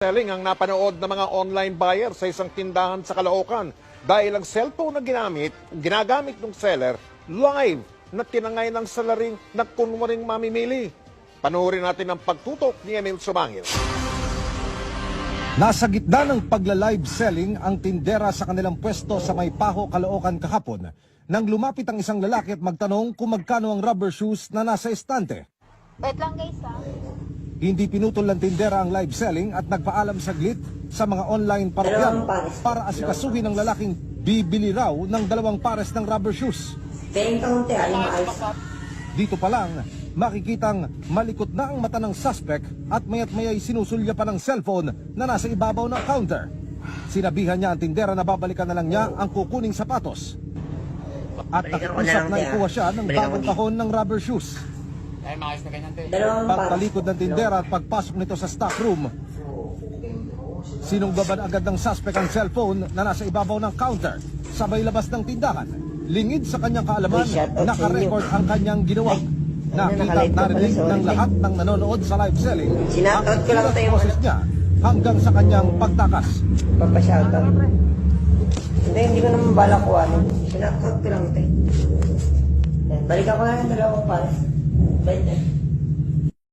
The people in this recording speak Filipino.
Selling ang napanood ng mga online buyer sa isang tindahan sa Caloocan dahil ang cellphone na ginagamit ng seller live na tinangay ng salaring na kunwaring mamimili. Panoorin natin ang pagtutok ni Emil Sumangil. Nasa gitna ng pagla-live selling ang tindera sa kanilang pwesto sa Maypaho, Caloocan kahapon nang lumapit ang isang lalaki at magtanong kung magkano ang rubber shoes na nasa estante. Wait lang guys Hindi pinutol ng tindera ang live selling at nagpaalam saglit sa mga online parokyan para asikasuhin ng lalaking bibili raw ng 2 pares ng rubber shoes. Dito pa lang, makikitang malikot na ang mata ng suspect at maya't maya'y sinusulya pa ng cellphone na nasa ibabaw ng counter. Sinabihan niya ang tindera na babalikan na lang niya ang kukuning sapatos. At nakikusap na ikuha siya ng bagong kahon ng rubber shoes. Pagtalikod ng tindera at pagpasok nito sa stock room, sinunggaban agad ng suspect ang cellphone na nasa ibabaw ng counter. Sabay labas ng tindahan. Lingid sa kanyang kaalaman, nakarecord ang kanyang ginawa. Nakita at narinig ng lahat ng nanonood sa live selling ang proses niya hanggang sa kanyang pagtakas. Papashoutout. Hindi ko naman balak ko ano. Sinakot ko lang ito. Balikan ko na yung 2 pares. Bait na.